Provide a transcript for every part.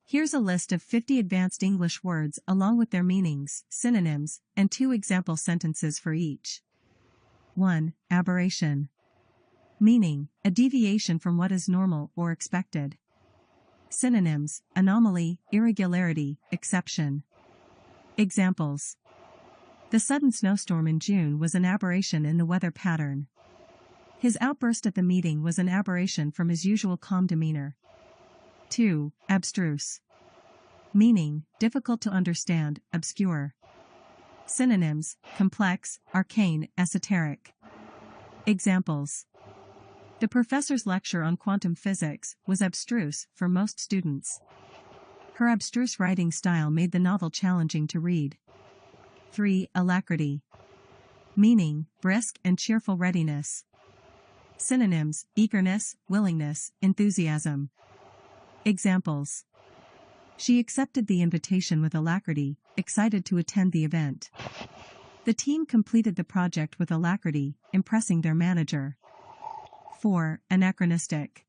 Here's a list of 50 advanced English words along with their meanings, synonyms, and 2 example sentences for each. 1. Aberration. Meaning, a deviation from what is normal or expected. Synonyms, anomaly, irregularity, exception. Examples. The sudden snowstorm in June was an aberration in the weather pattern. His outburst at the meeting was an aberration from his usual calm demeanor. 2. Abstruse. Meaning, difficult to understand, obscure. Synonyms, complex, arcane, esoteric. Examples. The professor's lecture on quantum physics was abstruse for most students. Her abstruse writing style made the novel challenging to read. 3. Alacrity. Meaning, brisk and cheerful readiness. Synonyms, eagerness, willingness, enthusiasm. Examples. She accepted the invitation with alacrity, excited to attend the event. The team completed the project with alacrity, impressing their manager. 4. Anachronistic.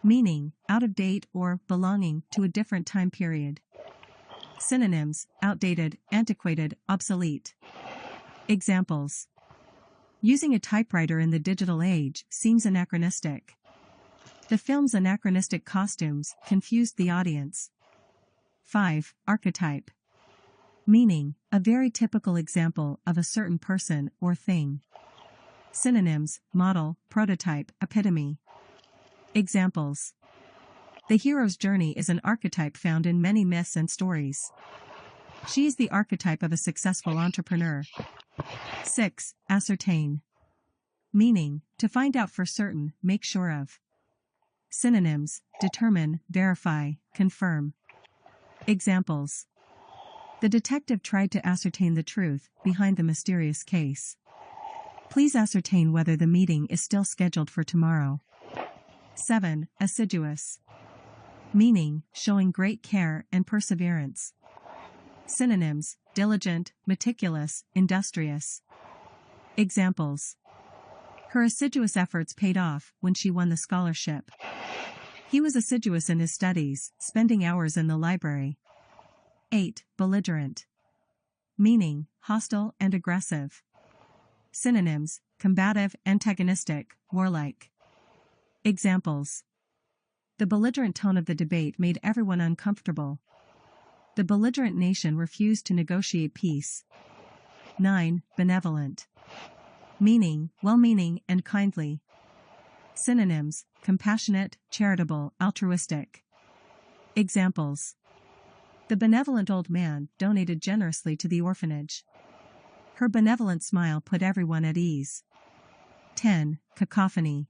Meaning, out of date or belonging to a different time period. Synonyms, outdated, antiquated, obsolete. Examples. Using a typewriter in the digital age seems anachronistic. The film's anachronistic costumes confused the audience. 5. Archetype. Meaning, a very typical example of a certain person or thing. Synonyms, model, prototype, epitome. Examples. The hero's journey is an archetype found in many myths and stories. She is the archetype of a successful entrepreneur. 6. Ascertain. Meaning, to find out for certain, make sure of. Synonyms, determine, verify, confirm. Examples. The detective tried to ascertain the truth behind the mysterious case. Please ascertain whether the meeting is still scheduled for tomorrow. 7. Assiduous. Meaning, showing great care and perseverance. Synonyms, diligent, meticulous, industrious. Examples. Her assiduous efforts paid off when she won the scholarship. He was assiduous in his studies, spending hours in the library. 8. Belligerent. Meaning, hostile and aggressive. Synonyms, combative, antagonistic, warlike. Examples. The belligerent tone of the debate made everyone uncomfortable. The belligerent nation refused to negotiate peace. 9. Benevolent. Meaning, well-meaning and kindly. Synonyms, compassionate, charitable, altruistic. Examples. The benevolent old man donated generously to the orphanage. Her benevolent smile put everyone at ease. 10. Cacophony.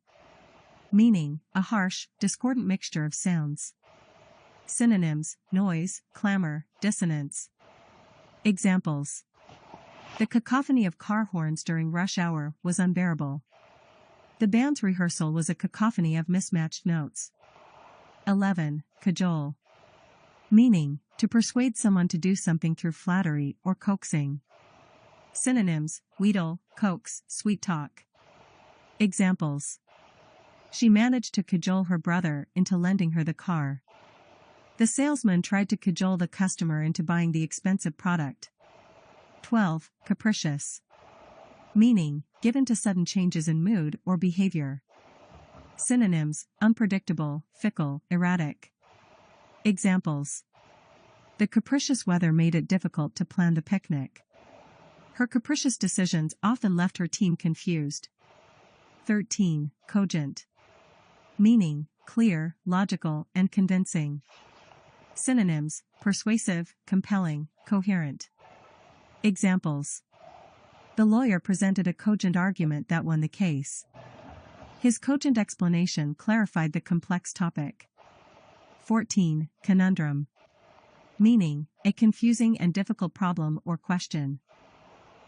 Meaning, a harsh, discordant mixture of sounds. Synonyms, noise, clamor, dissonance. Examples. The cacophony of car horns during rush hour was unbearable. The band's rehearsal was a cacophony of mismatched notes. 11. Cajole. Meaning, to persuade someone to do something through flattery or coaxing. Synonyms, wheedle, coax, sweet talk. Examples. She managed to cajole her brother into lending her the car. The salesman tried to cajole the customer into buying the expensive product. 12. Capricious. Meaning, given to sudden changes in mood or behavior. Synonyms, unpredictable, fickle, erratic. Examples. The capricious weather made it difficult to plan the picnic. Her capricious decisions often left her team confused. 13. Cogent. Meaning, clear, logical, and convincing. Synonyms, persuasive, compelling, coherent. Examples. The lawyer presented a cogent argument that won the case. His cogent explanation clarified the complex topic. 14. Conundrum. Meaning, a confusing and difficult problem or question.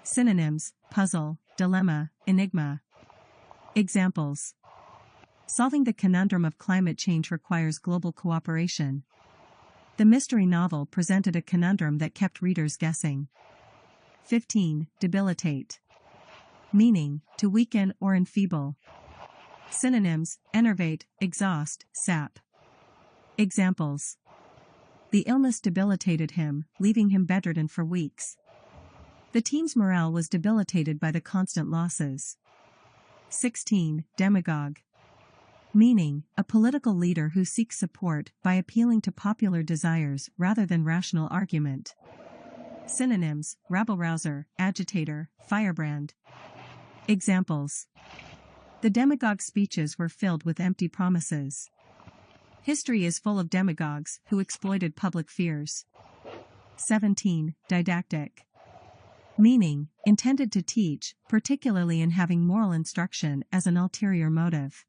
Synonyms, puzzle, dilemma, enigma. Examples. Solving the conundrum of climate change requires global cooperation. The mystery novel presented a conundrum that kept readers guessing. 15. Debilitate. Meaning, to weaken or enfeeble. Synonyms, enervate, exhaust, sap. Examples. The illness debilitated him, leaving him bedridden for weeks. The team's morale was debilitated by the constant losses. 16. Demagogue. Meaning, a political leader who seeks support by appealing to popular desires rather than rational argument. Synonyms: rabble-rouser, agitator, firebrand. Examples: the demagogue's speeches were filled with empty promises. History is full of demagogues who exploited public fears. 17. Didactic. Meaning, intended to teach, particularly in having moral instruction as an ulterior motive.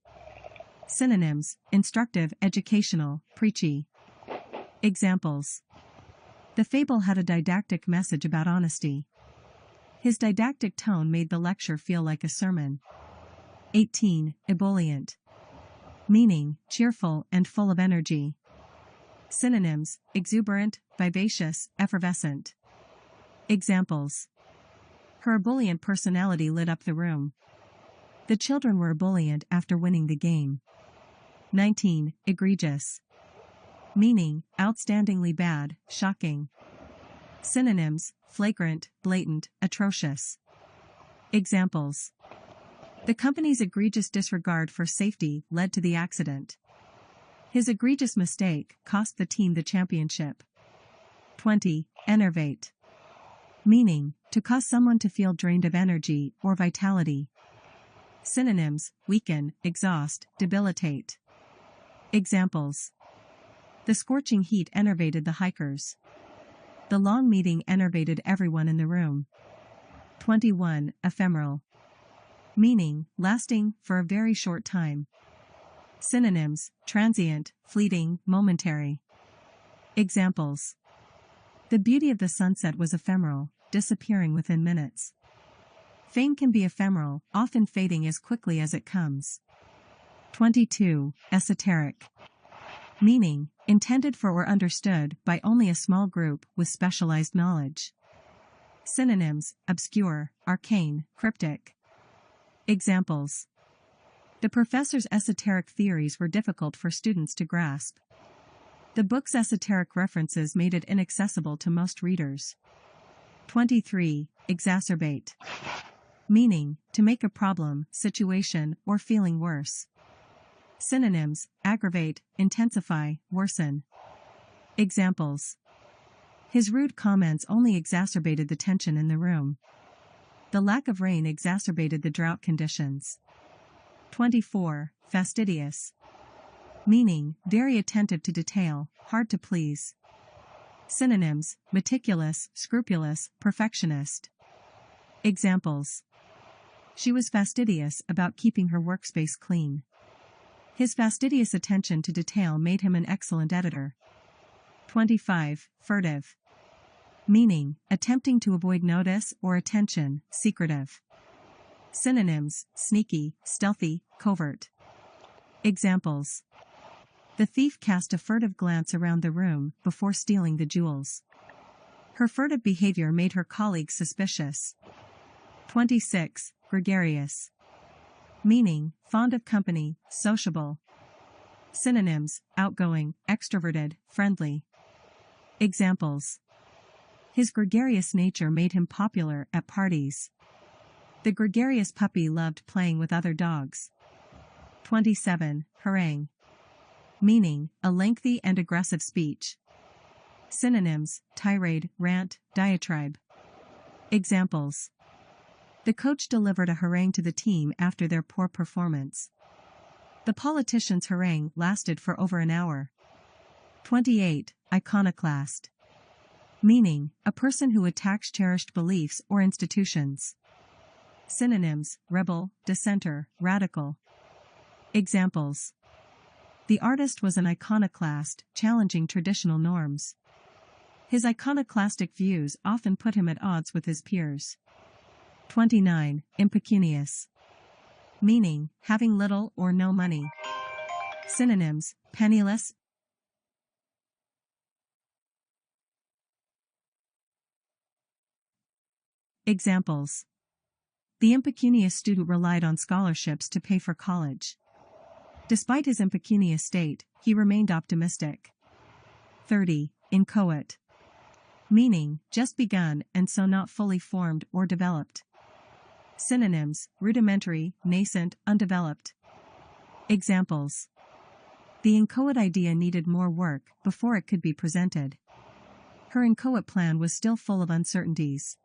Synonyms: instructive, educational, preachy. Examples: the fable had a didactic message about honesty. His didactic tone made the lecture feel like a sermon. 18. Ebullient. Meaning, cheerful and full of energy. Synonyms: exuberant, vivacious, effervescent. Examples: her ebullient personality lit up the room. The children were ebullient after winning the game. 19. Egregious. Meaning, outstandingly bad, shocking. Synonyms: flagrant, blatant, atrocious. Examples: the company's egregious disregard for safety led to the accident. His egregious mistake cost the team the championship. 20. Enervate. Meaning, to cause someone to feel drained of energy or vitality. Synonyms: weaken, exhaust, debilitate. Examples: the scorching heat enervated the hikers. The long meeting enervated everyone in the room. 21. Ephemeral. Meaning, lasting for a very short time. Synonyms: transient, fleeting, momentary. Examples: the beauty of the sunset was ephemeral, disappearing within minutes. Fame can be ephemeral, often fading as quickly as it comes. 22. Esoteric. Meaning, intended for or understood by only a small group with specialized knowledge. Synonyms: obscure, arcane, cryptic. Examples: the professor's esoteric theories were difficult for students to grasp. The book's esoteric references made it inaccessible to most readers. 23. Exacerbate. Meaning, to make a problem, situation, or feeling worse. Synonyms: aggravate, intensify, worsen. Examples: his rude comments only exacerbated the tension in the room. The lack of rain exacerbated the drought conditions. 24. Fastidious. Meaning, very attentive to detail, hard to please. Synonyms: meticulous, scrupulous, perfectionist. Examples: she was fastidious about keeping her workspace clean. His fastidious attention to detail made him an excellent editor. 25. Furtive. Meaning, attempting to avoid notice or attention, secretive. Synonyms: sneaky, stealthy, covert. Examples: the thief cast a furtive glance around the room before stealing the jewels. Her furtive behavior made her colleagues suspicious. 26. Gregarious. Meaning, fond of company, sociable. Synonyms: outgoing, extroverted, friendly. Examples: his gregarious nature made him popular at parties. The gregarious puppy loved playing with other dogs. 27. Harangue. Meaning, a lengthy and aggressive speech. Synonyms: tirade, rant, diatribe. Examples: the coach delivered a harangue to the team after their poor performance. The politician's harangue lasted for over an hour. 28. Iconoclast. Meaning, a person who attacks cherished beliefs or institutions. Synonyms: rebel, dissenter, radical. Examples: the artist was an iconoclast, challenging traditional norms. His iconoclastic views often put him at odds with his peers. 29. Impecunious. Meaning, having little or no money. Synonyms: penniless. Examples: the impecunious student relied on scholarships to pay for college. Despite his impecunious state, he remained optimistic. 30. inchoate. Meaning, just begun and so not fully formed or developed. Synonyms, rudimentary, nascent, undeveloped. Examples. The inchoate idea needed more work before it could be presented. Her inchoate plan was still full of uncertainties.